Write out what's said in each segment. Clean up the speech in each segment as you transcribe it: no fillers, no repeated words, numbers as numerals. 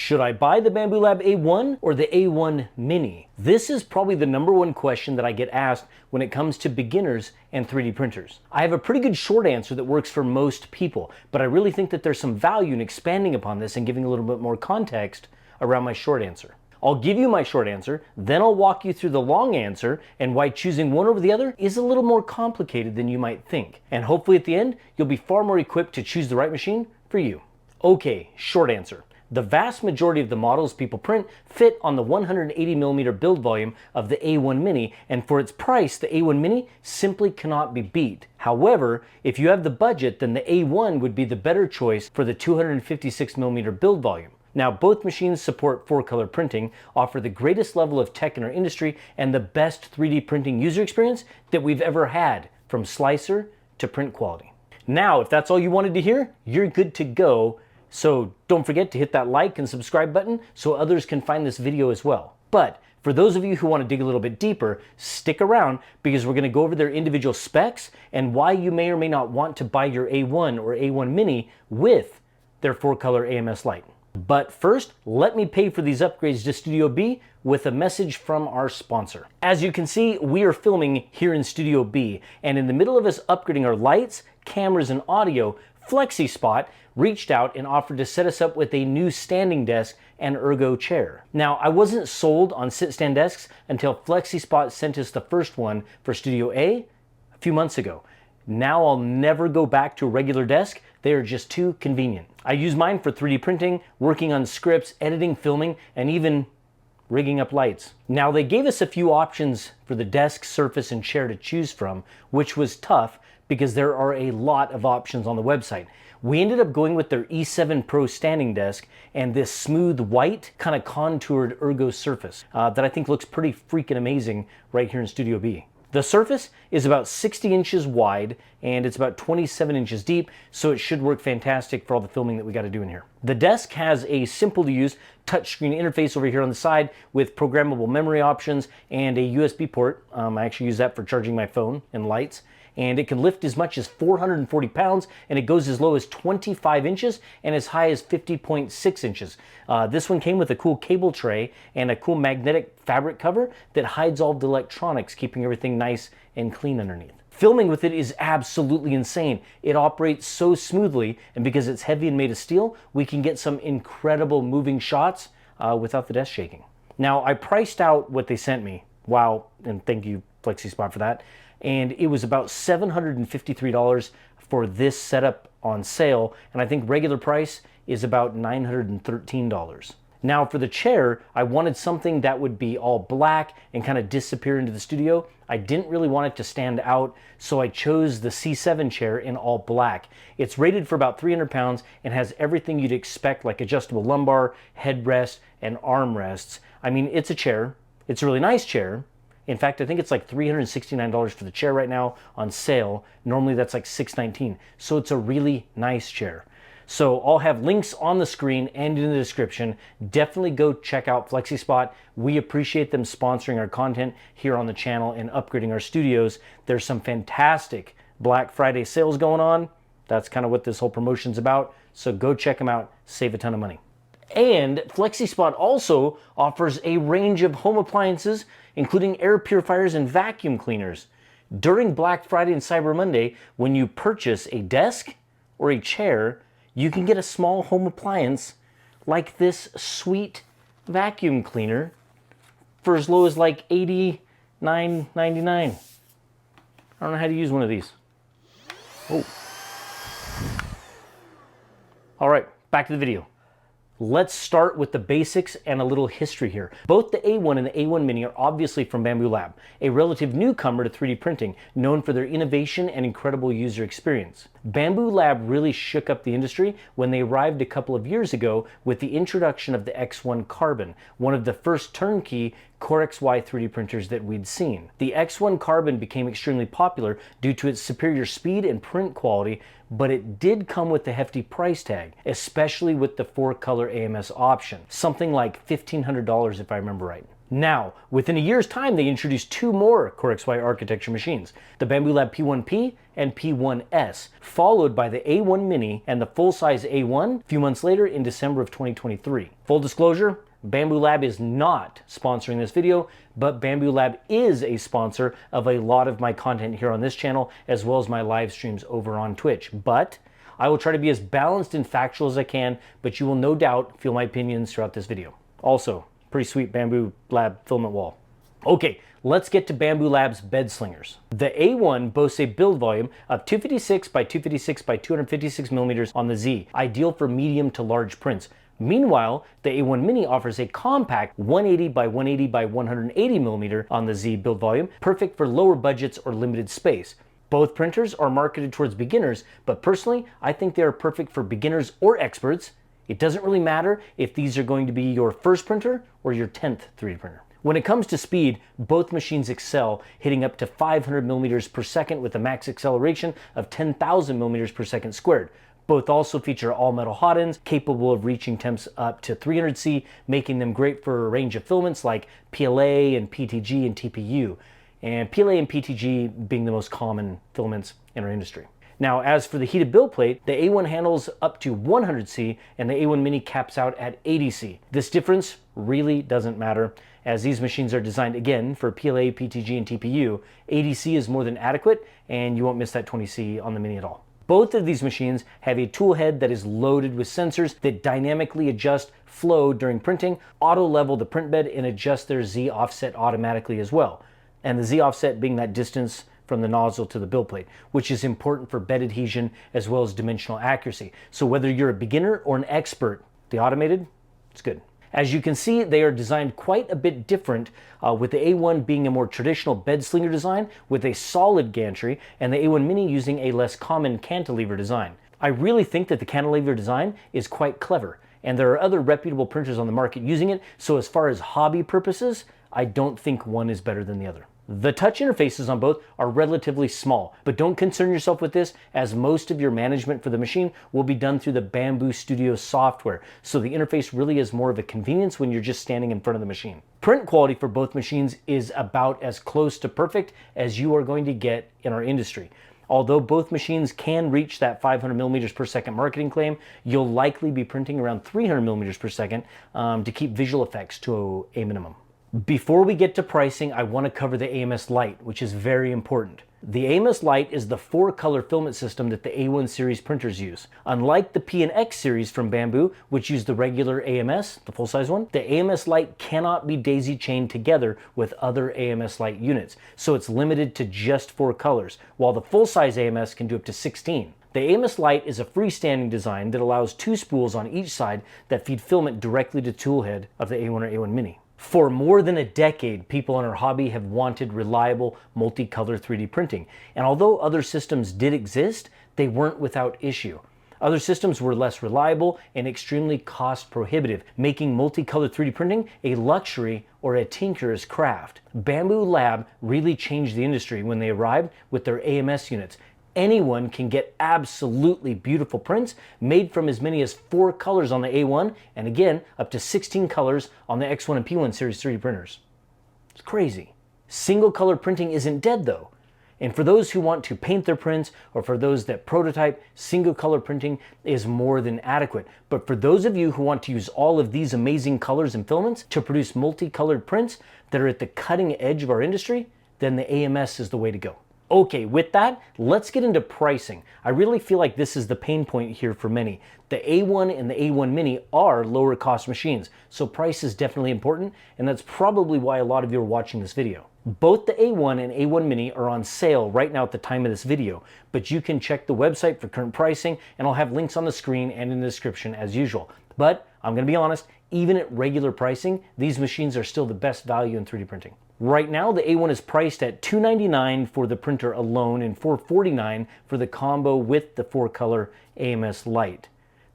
Should I buy the Bambu Lab A1 or the A1 Mini? This is probably the #1 question that I get asked when it comes to beginners and 3D printers. I have a pretty good short answer that works for most people, but I really think that there's some value in expanding upon this and giving a little bit more context around my short answer. I'll give you my short answer, then I'll walk you through the long answer and why choosing one over the other is a little more complicated than you might think. And hopefully at the end, you'll be far more equipped to choose the right machine for you. Okay, short answer. The vast majority of the models people print fit on the 180mm build volume of the A1 Mini, and for its price, the A1 Mini simply cannot be beat. However, if you have the budget, then the A1 would be the better choice for the 256mm build volume. Now, both machines support 4-color printing, offer the greatest level of tech in our industry, and the best 3D printing user experience that we've ever had, from slicer to print quality. Now, if that's all you wanted to hear, you're good to go. So don't forget to hit that like and subscribe button so others can find this video as well. But for those of you who want to dig a little bit deeper, stick around because we're going to go over their individual specs and why you may or may not want to buy your A1 or A1 Mini with their 4-color AMS light. But first, let me pay for these upgrades to Studio B with a message from our sponsor. As you can see, we are filming here in Studio B, and in the middle of us upgrading our lights, cameras, and audio, FlexiSpot reached out and offered to set us up with a new standing desk and ergo chair. Now, I wasn't sold on sit-stand desks until FlexiSpot sent us the first one for Studio A few months ago. Now I'll never go back to a regular desk. They are just too convenient. I use mine for 3D printing, working on scripts, editing, filming, and even rigging up lights. Now, they gave us a few options for the desk, surface, and chair to choose from, which was tough because there are a lot of options on the website. We ended up going with their E7pro standing desk and this smooth white kind of contoured ergo surface that I think looks pretty freaking amazing right here in Studio B. The surface is about 60 inches wide and it's about 27 inches deep, so it should work fantastic for all the filming that we got to do in here. The desk has a simple to use touchscreen interface over here on the side with programmable memory options and a USB port. I actually use that for charging my phone and lights. And it can lift as much as 440 pounds, and it goes as low as 25 inches and as high as 50.6 inches. This one came with a cool cable tray and a cool magnetic fabric cover that hides all the electronics, keeping everything nice and clean underneath. Filming with it is absolutely insane. It operates so smoothly, and because it's heavy and made of steel, we can get some incredible moving shots without the desk shaking. Now, I priced out what they sent me. Wow, and thank you, FlexiSpot, for that. And it was about $753 for this setup on sale, and I think regular price is about $913. Now, for the chair, I wanted something that would be all black and kind of disappear into the studio. I didn't really want it to stand out, so I chose the C7 chair in all black. It's rated for about 300 pounds and has everything you'd expect, like adjustable lumbar, headrest, and armrests. I mean, it's a chair. It's a really nice chair. In fact, I think it's like $369 for the chair right now on sale. Normally that's like $619. So it's a really nice chair. So I'll have links on the screen and in the description. Definitely go check out FlexiSpot. We appreciate them sponsoring our content here on the channel and upgrading our studios. There's some fantastic Black Friday sales going on. That's kind of what this whole promotion's about. So go check them out, save a ton of money. And FlexiSpot also offers a range of home appliances, including air purifiers and vacuum cleaners. During Black Friday and Cyber Monday, when you purchase a desk or a chair, you can get a small home appliance like this sweet vacuum cleaner for as low as like $89.99. I don't know how to use one of these. Oh. All right, back to the video. Let's start with the basics and a little history here. Both the A1 and the A1 Mini are obviously from Bambu Lab, a relative newcomer to 3D printing, known for their innovation and incredible user experience. Bambu Lab really shook up the industry when they arrived a couple of years ago with the introduction of the X1 Carbon, one of the first turnkey Core XY 3D printers that we'd seen. The X1 Carbon became extremely popular due to its superior speed and print quality, but it did come with a hefty price tag, especially with the 4-color AMS option, something like $1,500 if I remember right. Now, within a year's time, they introduced two more Core XY architecture machines, the Bambu Lab P1P and P1S, followed by the A1 Mini and the full-size A1 a few months later in December of 2023. Full disclosure, Bambu Lab is not sponsoring this video, but Bambu Lab is a sponsor of a lot of my content here on this channel, as well as my live streams over on Twitch. But I will try to be as balanced and factual as I can, but you will no doubt feel my opinions throughout this video. Also, pretty sweet Bambu Lab filament wall. Okay, let's get to Bambu Lab's bed slingers. The A1 boasts a build volume of 256 by 256 by 256 millimeters on the Z, ideal for medium to large prints. Meanwhile, the A1 Mini offers a compact 180 by 180 by 180 millimeter on the Z build volume, perfect for lower budgets or limited space. Both printers are marketed towards beginners, but personally, I think they are perfect for beginners or experts. It doesn't really matter if these are going to be your first printer or your 10th 3D printer. When it comes to speed, both machines excel, hitting up to 500 millimeters per second with a max acceleration of 10,000 millimeters per second squared. Both also feature all-metal hot ends, capable of reaching temps up to 300°C, making them great for a range of filaments like PLA and PTG and TPU, and PLA and PTG being the most common filaments in our industry. Now, as for the heated build plate, the A1 handles up to 100°C and the A1 Mini caps out at 80°C. This difference really doesn't matter, as these machines are designed again for PLA, PTG, and TPU. 80°C is more than adequate, and you won't miss that 20°C on the Mini at all. Both of these machines have a tool head that is loaded with sensors that dynamically adjust flow during printing, auto level the print bed, and adjust their Z offset automatically as well. And the Z offset being that distance from the nozzle to the build plate, which is important for bed adhesion as well as dimensional accuracy. So whether you're a beginner or an expert, the automated, it's good. As you can see, they are designed quite a bit different, with the A1 being a more traditional bed slinger design with a solid gantry, and the A1 Mini using a less common cantilever design. I really think that the cantilever design is quite clever, and there are other reputable printers on the market using it, so as far as hobby purposes, I don't think one is better than the other. The touch interfaces on both are relatively small, but don't concern yourself with this, as most of your management for the machine will be done through the Bambu Studio software, so the interface really is more of a convenience when you're just standing in front of the machine. Print quality for both machines is about as close to perfect as you are going to get in our industry. Although both machines can reach that 500 millimeters per second marketing claim, you'll likely be printing around 300 millimeters per second to keep visual effects to a minimum. Before we get to pricing, I want to cover the AMS Lite, which is very important. The AMS Lite is the 4-color filament system that the A1 series printers use. Unlike the P and X series from Bambu, which use the regular AMS, the full-size one, the AMS Lite cannot be daisy-chained together with other AMS Lite units, so it's limited to just 4 colors, while the full-size AMS can do up to 16. The AMS Lite is a freestanding design that allows 2 spools on each side that feed filament directly to the toolhead of the A1 or A1 Mini. For more than a decade, people in our hobby have wanted reliable multicolor 3D printing, and although other systems did exist, they weren't without issue. Other systems were less reliable and extremely cost prohibitive, making multicolor 3D printing a luxury or a tinkerer's craft. Bambu Lab really changed the industry when they arrived with their AMS units. Anyone can get absolutely beautiful prints made from as many as 4 colors on the A1, and again, up to 16 colors on the X1 and P1 series 3D printers. It's crazy. Single color printing isn't dead though. And for those who want to paint their prints, or for those that prototype, single color printing is more than adequate. But for those of you who want to use all of these amazing colors and filaments to produce multicolored prints that are at the cutting edge of our industry, then the AMS is the way to go. Okay, with that, let's get into pricing. I really feel like this is the pain point here for many. The A1 and the A1 Mini are lower cost machines, so price is definitely important, and that's probably why a lot of you are watching this video. Both the A1 and A1 Mini are on sale right now at the time of this video, but you can check the website for current pricing, and I'll have links on the screen and in the description as usual. But I'm gonna be honest, even at regular pricing, these machines are still the best value in 3D printing. Right now, the A1 is priced at $299 for the printer alone and $449 for the combo with the 4-color AMS Lite.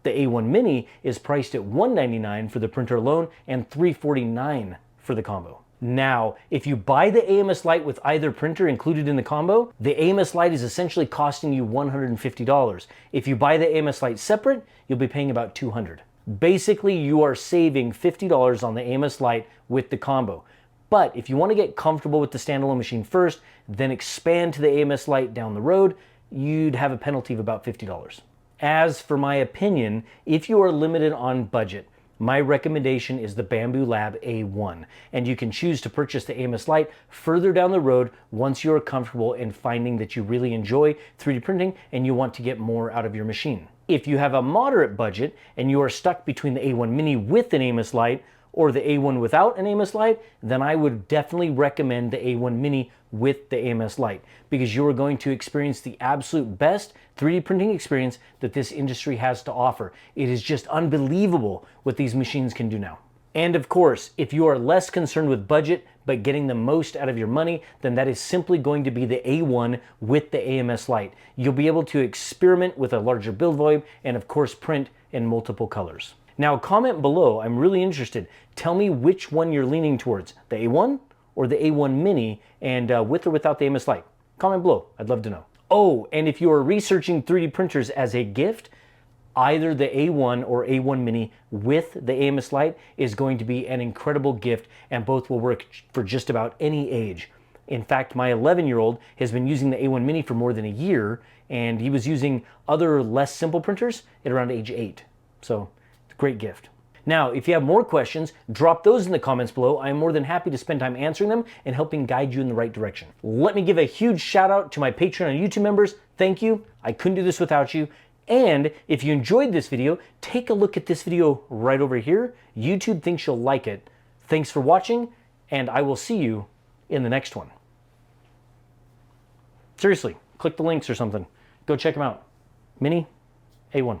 The A1 Mini is priced at $199 for the printer alone and $349 for the combo. Now, if you buy the AMS Lite with either printer included in the combo, the AMS Lite is essentially costing you $150. If you buy the AMS Lite separate, you'll be paying about $200. Basically, you are saving $50 on the AMS Lite with the combo. But if you want to get comfortable with the standalone machine first, then expand to the AMS Lite down the road, you'd have a penalty of about $50. As for my opinion, if you are limited on budget, my recommendation is the Bambu Lab A1, and you can choose to purchase the AMS Lite further down the road once you're comfortable in finding that you really enjoy 3D printing and you want to get more out of your machine. If you have a moderate budget and you are stuck between the A1 Mini with an AMS Lite or the A1 without an AMS Lite, then I would definitely recommend the A1 Mini with the AMS Lite, because you are going to experience the absolute best 3D printing experience that this industry has to offer. It is just unbelievable what these machines can do now. And of course, if you are less concerned with budget but getting the most out of your money, then that is simply going to be the A1 with the AMS Lite. You'll be able to experiment with a larger build volume and of course print in multiple colors. Now comment below, I'm really interested. Tell me which one you're leaning towards, the A1 or the A1 Mini, and with or without the AMS Lite. Comment below, I'd love to know. Oh, and if you are researching 3D printers as a gift, either the A1 or A1 Mini with the AMS Lite is going to be an incredible gift, and both will work for just about any age. In fact, my 11-year-old has been using the A1 Mini for more than a year, and he was using other less simple printers at around age 8. So, it's a great gift. Now, if you have more questions, drop those in the comments below. I am more than happy to spend time answering them and helping guide you in the right direction. Let me give a huge shout out to my Patreon and YouTube members. Thank you. I couldn't do this without you. And if you enjoyed this video, take a look at this video right over here. YouTube thinks you'll like it. Thanks for watching, and I will see you in the next one. Seriously, click the links or something. Go check them out. Mini, A1.